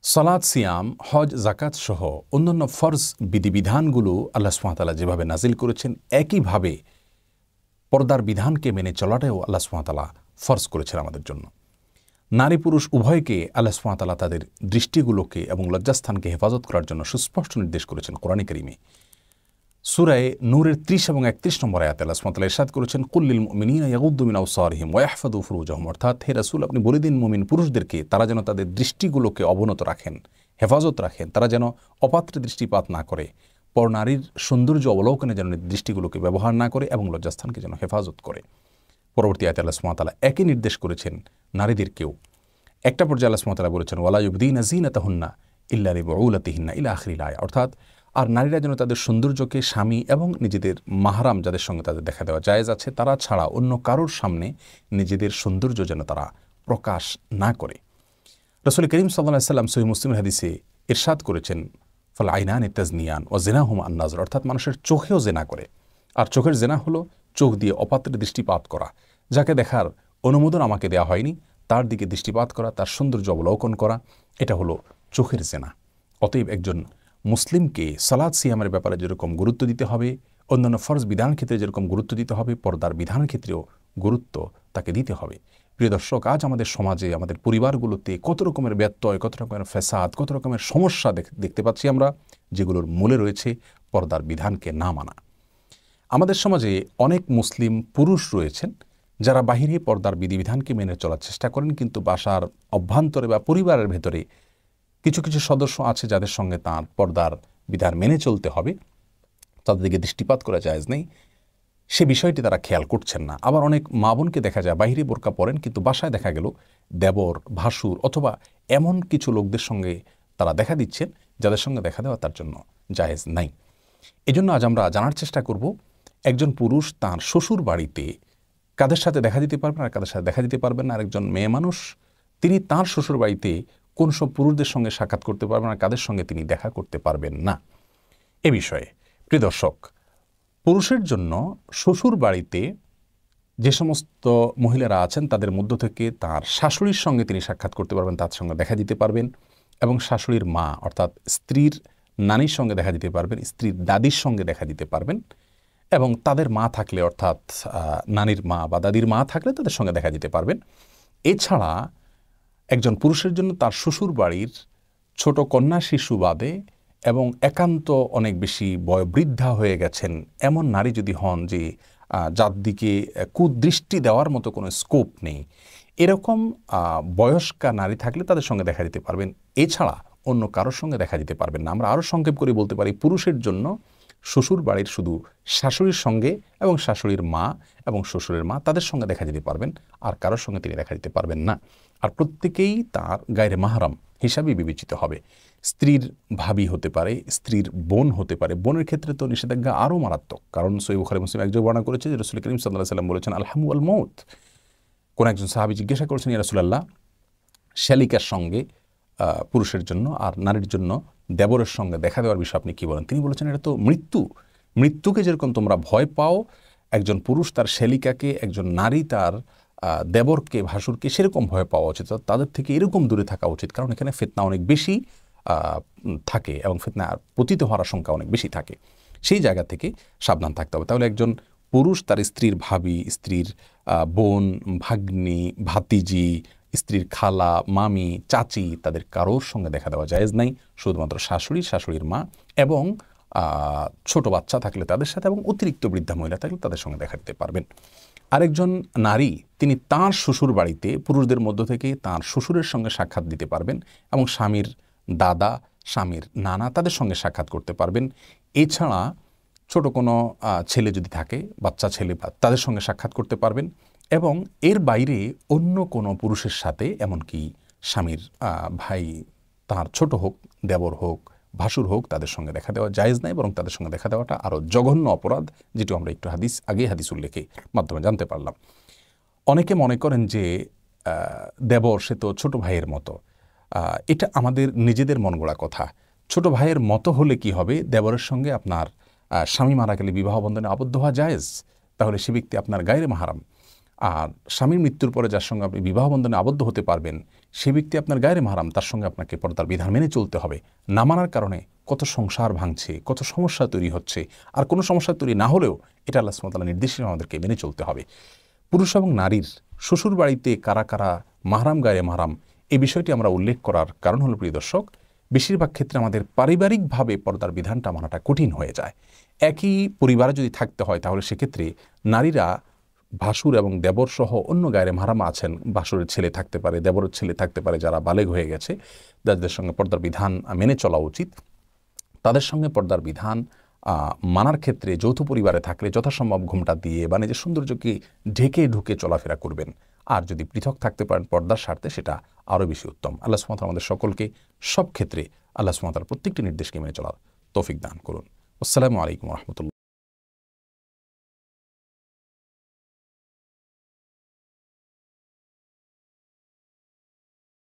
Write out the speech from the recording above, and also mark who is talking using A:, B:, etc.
A: সালাত, সিয়াম, হজ, জাকাত সহ অন্যান্য ফরজ বিধিবিধানগুলো আল্লাহ সুবহানাহু ওয়া তাআলা যেভাবে নাজিল করেছেন একইভাবে পর্দার বিধানকে মেনে চলাটাও আল্লাহ সুবহানাহু ওয়া তাআলা ফরজ করেছেন আমাদের জন্য। নারী পুরুষ উভয়কে আল্লাহ সুবহানাহু ওয়া তাআলা তাদের দৃষ্টিগুলোকে এবং লজ্জাস্থানকে হেফাজত করার জন্য সুস্পষ্ট নির্দেশ করেছেন কোরআনে কারিমে। সূরায়ে নূরের ৩০ এবং ৩১ নম্বর আয়াতে আল্লাহ সুবহানাহু ওয়া তাআলা ইরশাদ করেছেন, কুল লিল মুমিনিনা ইয়াগুদ্দু মিন আবসারিহিম ওয়া ইয়াহফাযু ফুরুজাহুম, অর্থাৎ হে রাসূল আপনি বলে দিন মুমিন পুরুষদেরকে তারা যেন তাদের দৃষ্টিগুলোকে অবনত রাখেন, হেফাজত রাখেন, তারা যেন অপাত্রে দৃষ্টিপাত না করে, পরনারীর সৌন্দর্য অবলোকনে যেন দৃষ্টিগুলোকে ব্যবহার না করে এবং লজ্জাস্থানকে যেন হেফাজত করে। পরবর্তী আয়াতে আল্লাহ সুবহানাহু ওয়া তাআলা একই নির্দেশ করেছেন নারীদেরকেও। একটা পর্যায়ে আল্লাহ সুবহানাহু ওয়া তাআলা বলেছেন, ওয়ালা ইউবদিনা যিনাতাহুন্না ইল্লা লিবুউলাতিহিন্না ইলা আখিরিল আয়া, অর্থাৎ আর নারীরা যেন তাদের সৌন্দর্যকে স্বামী এবং নিজেদের মাহরাম যাদের সঙ্গে তাদের দেখা দেওয়া জায়েজ আছে তারা ছাড়া অন্য কারোর সামনে নিজেদের সৌন্দর্য যেন তারা প্রকাশ না করে। রাসূল করিম সাল্লাল্লাহু আলাইহি ওয়াসাল্লাম সহিহ মুসলিমের হাদিসে ইরশাদ করেছেন, ফাল আইনানি তাজনিয়ান ওয়া জিনাহুমা আন নাজর, অর্থাৎ মানুষের চোখেও জেনা করে, আর চোখের জেনা হলো চোখ দিয়ে অপাত্রে দৃষ্টিপাত করা, যাকে দেখার অনুমোদন আমাকে দেওয়া হয়নি তার দিকে দৃষ্টিপাত করা, তার সৌন্দর্য অবলোকন করা, এটা হলো চোখের জেনা। অতএব একজন মুসলিমকে সালাত সিয়ামের ব্যাপারে যেরকম গুরুত্ব দিতে হবে, অন্যান্য ফরজ বিধান ক্ষেত্রে যেরকম গুরুত্ব দিতে হবে, পর্দার বিধান ক্ষেত্রেও গুরুত্ব তাকে দিতে হবে। প্রিয় দর্শক, আজ আমাদের সমাজে আমাদের পরিবারগুলোতে কত রকমের ব্যত্যয়, কত রকমের ফ্যাসাদ, কত রকমের সমস্যা দেখতে পাচ্ছি আমরা, যেগুলোর মূলে রয়েছে পর্দার বিধানকে না মানা। আমাদের সমাজে অনেক মুসলিম পুরুষ রয়েছেন যারা বাহিরে পর্দার বিধিবিধানকে মেনে চলার চেষ্টা করেন, কিন্তু বাসার অভ্যন্তরে বা পরিবারের ভেতরে কিছু কিছু সদস্য আছে যাদের সঙ্গে তাঁর পর্দার বিধান মেনে চলতে হবে, তাদের দিকে দৃষ্টিপাত করা জায়েজ নেই, সে বিষয়টি তারা খেয়াল করছেন না। আবার অনেক মা বোনকে দেখা যায় বাহিরে বোরকা পরেন, কিন্তু বাসায় দেখা গেল দেবর, ভাসুর অথবা এমন কিছু লোকদের সঙ্গে তারা দেখা দিচ্ছেন যাদের সঙ্গে দেখা দেওয়া তার জন্য জায়েজ নাই। এজন্য আজ আমরা জানার চেষ্টা করব একজন পুরুষ তাঁর শ্বশুর বাড়িতে কাদের সাথে দেখা দিতে পারবেন আর কাদের সাথে দেখা দিতে পারবেন না, আর একজন মেয়ে মানুষ তিনি তাঁর শ্বশুর বাড়িতে কোন সব পুরুষদের সঙ্গে সাক্ষাৎ করতে পারবেন আর কাদের সঙ্গে তিনি দেখা করতে পারবেন না। এ বিষয়ে প্রিয় দর্শক, পুরুষের জন্য শ্বশুর বাড়িতে যে সমস্ত মহিলারা আছেন তাদের মধ্য থেকে তার শাশুড়ির সঙ্গে তিনি সাক্ষাৎ করতে পারবেন, তার সঙ্গে দেখা দিতে পারবেন, এবং শাশুড়ির মা অর্থাৎ স্ত্রীর নানির সঙ্গে দেখা দিতে পারবেন, স্ত্রীর দাদির সঙ্গে দেখা দিতে পারবেন, এবং তাদের মা থাকলে অর্থাৎ নানির মা বা দাদির মা থাকলে তাদের সঙ্গে দেখা দিতে পারবেন। এছাড়া একজন পুরুষের জন্য তার শ্বশুর বাড়ির ছোট কন্যা শিশু বাদে এবং একান্ত অনেক বেশি বয়োবৃদ্ধা হয়ে গেছেন এমন নারী যদি হন যে যার দিকে কুদৃষ্টি দেওয়ার মতো কোনো স্কোপ নেই, এরকম বয়স্কা নারী থাকলে তাদের সঙ্গে দেখা দিতে পারবেন। এছাড়া অন্য কারোর সঙ্গে দেখা দিতে পারবেন না। আমরা আরও সংক্ষেপ করে বলতে পারি, পুরুষের জন্য শ্বশুর বাড়ির শুধু শাশুড়ির সঙ্গে এবং শাশুড়ির মা এবং শ্বশুরের মা তাদের সঙ্গে দেখা দিতে পারবেন, আর কারোর সঙ্গে তিনি দেখা দিতে পারবেন না। আর প্রত্যেকেই তার গায়রে মাহরাম হিসাবেই বিবেচিত হবে। স্ত্রীর ভাবি হতে পারে, স্ত্রীর বোন হতে পারে। বোনের ক্ষেত্রে তো নিষেধাজ্ঞা আরও মারাত্মক, কারণ সহিহ বুখারী মুসলিম একজন বর্ণনা করেছে যে রাসূল করিম সাল্লাল্লাহু আলাইহি ওয়াসাল্লাম বলেছেন, আল-হামু ওয়াল মউত। কোন একজন সাহাবী জিজ্ঞাসা করেছেন, ইয়া রাসূলুল্লাহ, শ্যালিকার সঙ্গে পুরুষের জন্য আর নারীর জন্য দেবরের সঙ্গে দেখা দেওয়ার বিষয়ে আপনি কী বলেন? তিনি বলেছেন, এটা তো মৃত্যু। মৃত্যুকে যেরকম তোমরা ভয় পাও, একজন পুরুষ তার শ্যালিকাকে, একজন নারী তার দেবরকে, ভাসুরকে সেরকম ভয় পাওয়া উচিত, তাদের থেকে এরকম দূরে থাকা উচিত, কারণ এখানে ফিতনা অনেক বেশি থাকে এবং ফিতনা পতিত হওয়ার আশঙ্কা অনেক বেশি থাকে। সেই জায়গা থেকে সাবধান থাকতে হবে। তাহলে একজন পুরুষ তার স্ত্রীর ভাবি, স্ত্রীর বোন, ভাগ্নি, ভাতিজি, স্ত্রীর খালা, মামি, চাচি তাদের কারোর সঙ্গে দেখা দেওয়া জায়েজ নাই। শুধুমাত্র শাশুড়ি, শাশুড়ির মা এবং ছোট বাচ্চা থাকলে তাদের সাথে, এবং অতিরিক্ত বৃদ্ধা মহিলা থাকলে তাদের সঙ্গে দেখা দিতে পারবেন। আরেকজন নারী তিনি তাঁর শ্বশুর বাড়িতে পুরুষদের মধ্য থেকে তাঁর শ্বশুরের সঙ্গে সাক্ষাৎ দিতে পারবেন এবং স্বামীর দাদা, স্বামীর নানা তাদের সঙ্গে সাক্ষাৎ করতে পারবেন। এছাড়া ছোট কোনো ছেলে যদি থাকে, বাচ্চা ছেলে, তাদের সঙ্গে সাক্ষাৎ করতে পারবেন, এবং এর বাইরে অন্য কোনো পুরুষের সাথে, এমনকি স্বামীর ভাই, তার ছোট হোক, দেবর হোক, ভাসুর হোক, তাদের সঙ্গে দেখা দেওয়া জায়েজ নাই, বরং তাদের সঙ্গে দেখা দেওয়াটা আরও জঘন্য অপরাধ, যেটা আমরা একটু হাদিস উল্লেখের মাধ্যমে জানতে পারলাম। অনেকে মনে করেন যে দেবর সে তো ছোট ভাইয়ের মতো। এটা আমাদের নিজেদের মন গড়া কথা। ছোট ভাইয়ের মতো হলে কি হবে? দেবরের সঙ্গে আপনার স্বামী মারা গেলে বিবাহ বন্ধনে আবদ্ধ হওয়া জায়েজ, তাহলে সে ব্যক্তি আপনার গায়রে মাহরাম। আর স্বামীর মৃত্যুর পরে যার সঙ্গে আপনি বিবাহ বন্ধনে আবদ্ধ হতে পারবেন সে ব্যক্তি আপনার গায়ের মাহরাম, তার সঙ্গে আপনাকে পর্দার বিধান মেনে চলতে হবে। না মানার কারণে কত সংসার ভাঙছে, কত সমস্যা তৈরি হচ্ছে। আর কোনো সমস্যা তৈরি না হলেও এটা আল্লাহ সুবহানাহু ওয়া তাআলার নির্দেশনা আমাদেরকে মেনে চলতে হবে। পুরুষ এবং নারীর শ্বশুর বাড়িতে কারা কারা মাহরাম, গায়ে মাহরাম, এই বিষয়টি আমরা উল্লেখ করার কারণ হলো প্রিয় দর্শক, বেশিরভাগ ক্ষেত্রে আমাদের পারিবারিকভাবে পর্দার বিধানটা মানাটা কঠিন হয়ে যায়। একই পরিবারে যদি থাকতে হয় তাহলে সেক্ষেত্রে নারীরা ভাসুর এবং দেবর সহ অন্য গায়ে মাহরাম আছেন, ভাসুরের ছেলে থাকতে পারে, দেবরের ছেলে থাকতে পারে, যারা বালেগ হয়ে গেছে, যাদের সঙ্গে পর্দার বিধান মেনে চলা উচিত, তাদের সঙ্গে পর্দার বিধান মানার ক্ষেত্রে যৌথ পরিবারে থাকলে যথাসম্ভব ঘুমটা দিয়ে বা নিজের সৌন্দর্যকে ঢেকে ঢুকে চলাফেরা করবেন। আর যদি পৃথক থাকতে পারেন পর্দার স্বার্থে, সেটা আরও বেশি উত্তম। আল্লাহ সুবহানাহু ওয়া তাআলা আমাদের সকলকে সব ক্ষেত্রে আল্লাহ সুবহানাহু ওয়া তাআলার প্রত্যেকটি নির্দেশকে মেনে চলার তৌফিক দান করুন। আসসালামু আলাইকুম ওয়া রাহমাতুল্লাহ।